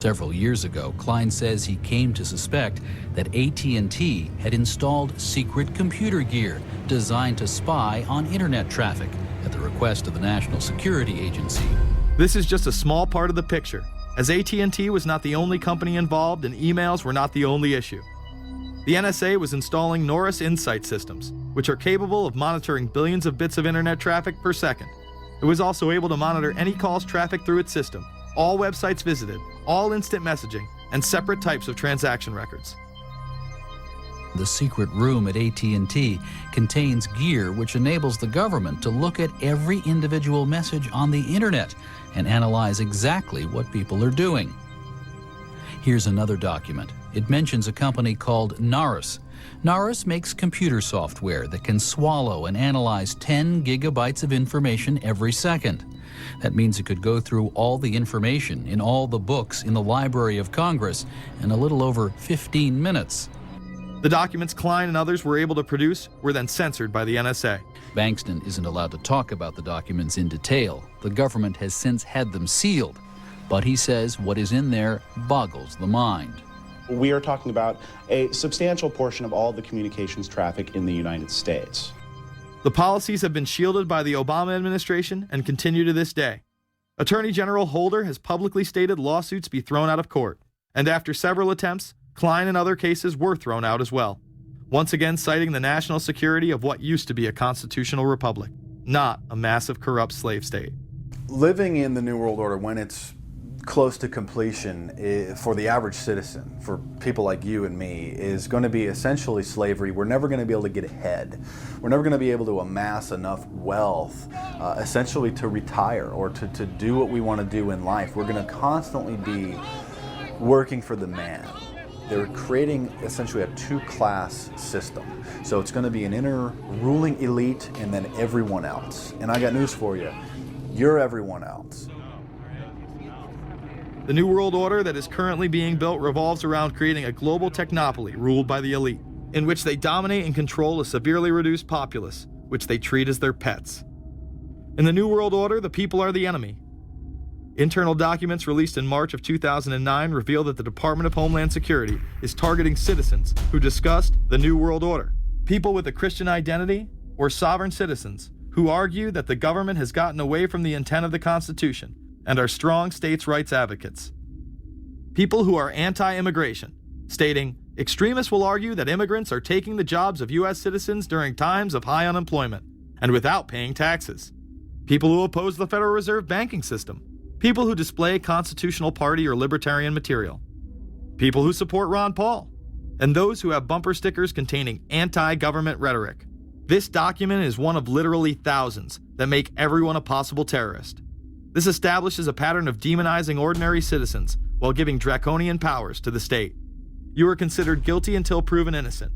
Several years ago, Klein says he came to suspect that AT&T had installed secret computer gear designed to spy on internet traffic at the request of the National Security Agency. This is just a small part of the picture, as AT&T was not the only company involved and emails were not the only issue. The NSA was installing Norris Insight systems, which are capable of monitoring billions of bits of internet traffic per second. It was also able to monitor any calls traffic through its system, all websites visited, all instant messaging, and separate types of transaction records. The secret room at AT&T contains gear which enables the government to look at every individual message on the internet and analyze exactly what people are doing. Here's another document. It mentions a company called Norris. Norris makes computer software that can swallow and analyze 10 gigabytes of information every second. That means it could go through all the information in all the books in the Library of Congress in a little over 15 minutes. The documents Klein and others were able to produce were then censored by the NSA. Bankston isn't allowed to talk about the documents in detail. The government has since had them sealed. But he says what is in there boggles the mind. We are talking about a substantial portion of all the communications traffic in the United States. The policies have been shielded by the Obama administration and continue to this day. Attorney General Holder has publicly stated lawsuits be thrown out of court, and after several attempts, Klein and other cases were thrown out as well, once again citing the national security of what used to be a constitutional republic, not a massive corrupt slave state. Living in the New World Order, when it's close to completion, for the average citizen, for people like you and me, is going to be essentially slavery. We're never going to be able to get ahead. We're never going to be able to amass enough wealth, essentially to retire or to do what we want to do in life. We're going to constantly be working for the man. They're creating essentially a two-class system. So it's going to be an inner ruling elite and then everyone else. And I got news for you. You're everyone else. The New World Order that is currently being built revolves around creating a global technopoly ruled by the elite, in which they dominate and control a severely reduced populace, which they treat as their pets. In the New World Order, the people are the enemy. Internal documents released in March of 2009 reveal that the Department of Homeland Security is targeting citizens who discussed the New World Order, people with a Christian identity or sovereign citizens who argue that the government has gotten away from the intent of the Constitution and are strong states' rights advocates. People who are anti-immigration, stating, extremists will argue that immigrants are taking the jobs of U.S. citizens during times of high unemployment and without paying taxes. People who oppose the Federal Reserve banking system. People who display constitutional party or libertarian material. People who support Ron Paul. And those who have bumper stickers containing anti-government rhetoric. This document is one of literally thousands that make everyone a possible terrorist. This establishes a pattern of demonizing ordinary citizens while giving draconian powers to the state. You are considered guilty until proven innocent.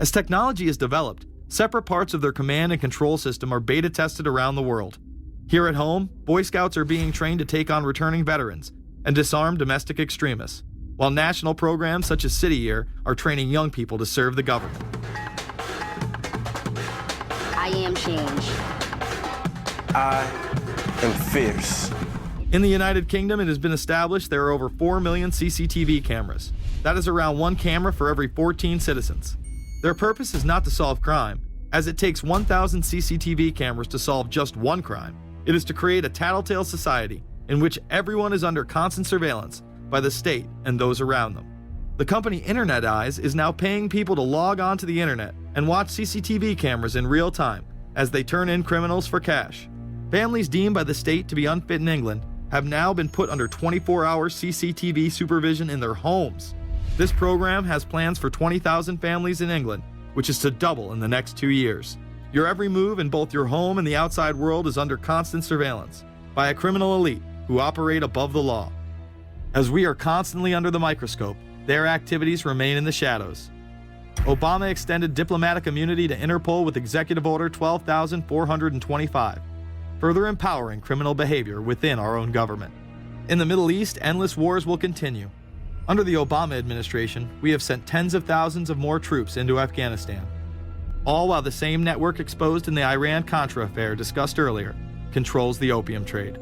As technology is developed, separate parts of their command and control system are beta tested around the world. Here at home, Boy Scouts are being trained to take on returning veterans and disarm domestic extremists, while national programs such as City Year are training young people to serve the government. I am change. I am fierce. In the United Kingdom, it has been established there are over 4 million CCTV cameras. That is around one camera for every 14 citizens. Their purpose is not to solve crime, as it takes 1,000 CCTV cameras to solve just one crime. It is to create a tattletale society in which everyone is under constant surveillance by the state and those around them. The company Internet Eyes is now paying people to log on to the internet and watch CCTV cameras in real time as they turn in criminals for cash. Families deemed by the state to be unfit in England have now been put under 24-hour CCTV supervision in their homes. This program has plans for 20,000 families in England, which is to double in the next 2 years. Your every move in both your home and the outside world is under constant surveillance by a criminal elite who operate above the law. As we are constantly under the microscope, their activities remain in the shadows. Obama extended diplomatic immunity to Interpol with Executive Order 12,425, further empowering criminal behavior within our own government. In the Middle East, endless wars will continue. Under the Obama administration, we have sent tens of thousands of more troops into Afghanistan, all while the same network exposed in the Iran-Contra affair discussed earlier controls the opium trade.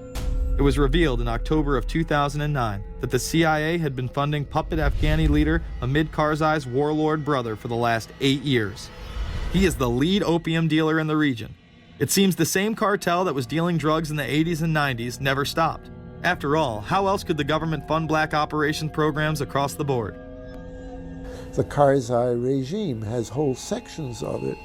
It was revealed in October of 2009 that the CIA had been funding puppet Afghani leader Hamid Karzai's warlord brother for the last 8 years. He is the lead opium dealer in the region. It seems the same cartel that was dealing drugs in the 80s and 90s never stopped. After all, how else could the government fund black operation programs across the board? The Karzai regime has whole sections of it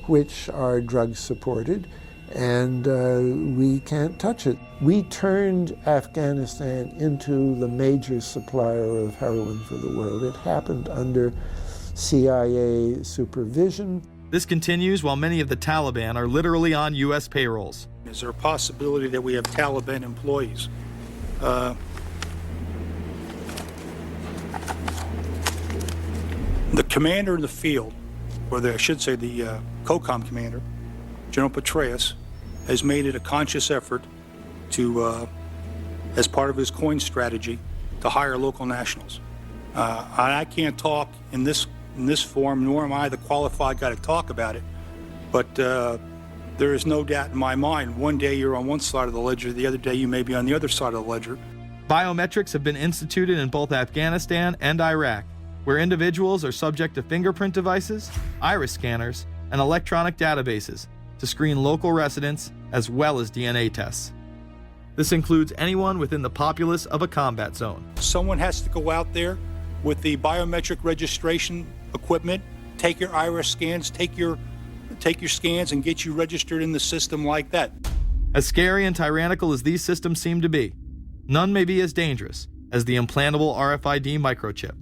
which are drug supported, and we can't touch it. We turned Afghanistan into the major supplier of heroin for the world. It happened under CIA supervision. This continues while many of the Taliban are literally on U.S. payrolls. Is there a possibility that we have Taliban employees? The commander in the field, or I should say the COCOM commander, General Petraeus, has made it a conscious effort to, as part of his coin strategy, to hire local nationals. I can't talk in this forum, nor am I the qualified guy to talk about it, but there is no doubt in my mind, one day you're on one side of the ledger, the other day you may be on the other side of the ledger. Biometrics have been instituted in both Afghanistan and Iraq, where individuals are subject to fingerprint devices, iris scanners, and electronic databases to screen local residents as well as DNA tests. This includes anyone within the populace of a combat zone. Someone has to go out there with the biometric registration equipment, take your iris scans, take your scans and get you registered in the system like that. As scary and tyrannical as these systems seem to be, none may be as dangerous as the implantable RFID microchip.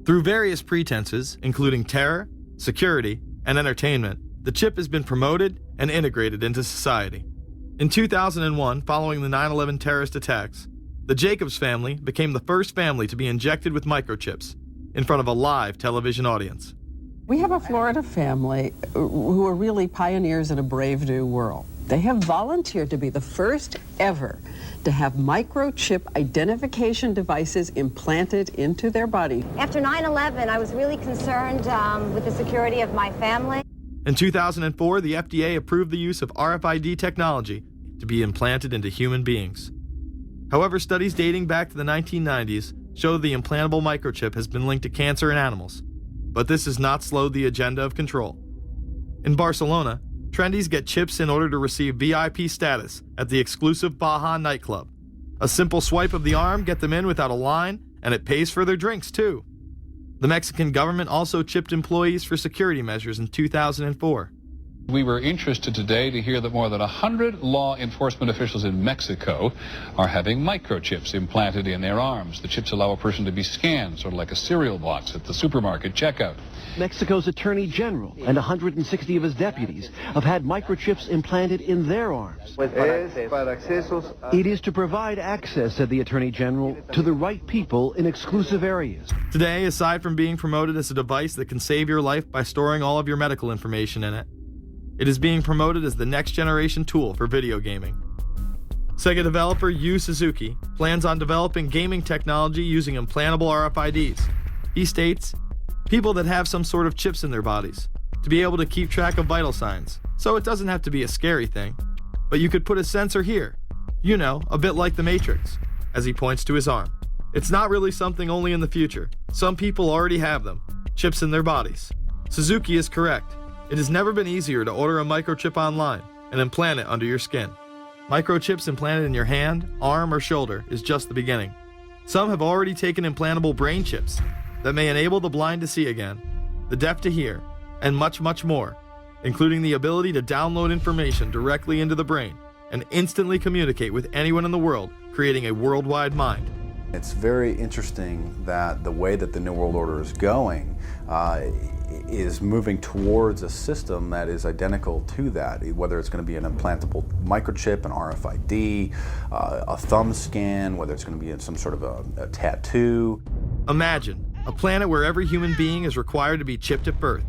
Through various pretenses, including terror, security, and entertainment, the chip has been promoted and integrated into society. In 2001, following the 9/11 terrorist attacks, the Jacobs family became the first family to be injected with microchips in front of a live television audience. We have a Florida family who are really pioneers in a brave new world. They have volunteered to be the first ever to have microchip identification devices implanted into their body. After 9/11, I was really concerned with the security of my family. In 2004, the FDA approved the use of RFID technology to be implanted into human beings. However, studies dating back to the 1990s show the implantable microchip has been linked to cancer in animals, but this has not slowed the agenda of control. In Barcelona, trendies get chips in order to receive VIP status at the exclusive Baja nightclub. A simple swipe of the arm gets them in without a line, and it pays for their drinks too. The Mexican government also chipped employees for security measures in 2004. We were interested today to hear that more than 100 law enforcement officials in Mexico are having microchips implanted in their arms. The chips allow a person to be scanned, sort of like a cereal box at the supermarket checkout. Mexico's Attorney General and 160 of his deputies have had microchips implanted in their arms. It is to provide access, said the Attorney General, to the right people in exclusive areas. Today, aside from being promoted as a device that can save your life by storing all of your medical information in it, it is being promoted as the next generation tool for video gaming. Sega developer Yu Suzuki plans on developing gaming technology using implantable RFIDs. He states, people that have some sort of chips in their bodies, to be able to keep track of vital signs, so it doesn't have to be a scary thing. But you could put a sensor here, you know, a bit like the Matrix, as he points to his arm. It's not really something only in the future. Some people already have them, chips in their bodies. Suzuki is correct. It has never been easier to order a microchip online and implant it under your skin. Microchips implanted in your hand, arm, or shoulder is just the beginning. Some have already taken implantable brain chips that may enable the blind to see again, the deaf to hear, and much, much more, including the ability to download information directly into the brain and instantly communicate with anyone in the world, creating a worldwide mind. It's very interesting that the way that the New World Order is going is moving towards a system that is identical to that, whether it's going to be an implantable microchip, an RFID, a thumb scan, whether it's going to be some sort of a tattoo. Imagine a planet where every human being is required to be chipped at birth.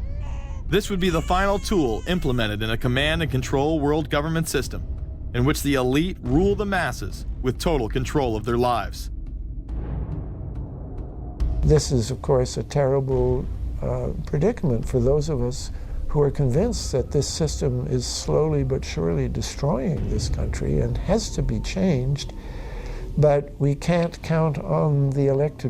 This would be the final tool implemented in a command and control world government system in which the elite rule the masses with total control of their lives. This is, of course, a terrible predicament for those of us who are convinced that this system is slowly but surely destroying this country and has to be changed. but we can't count on the elected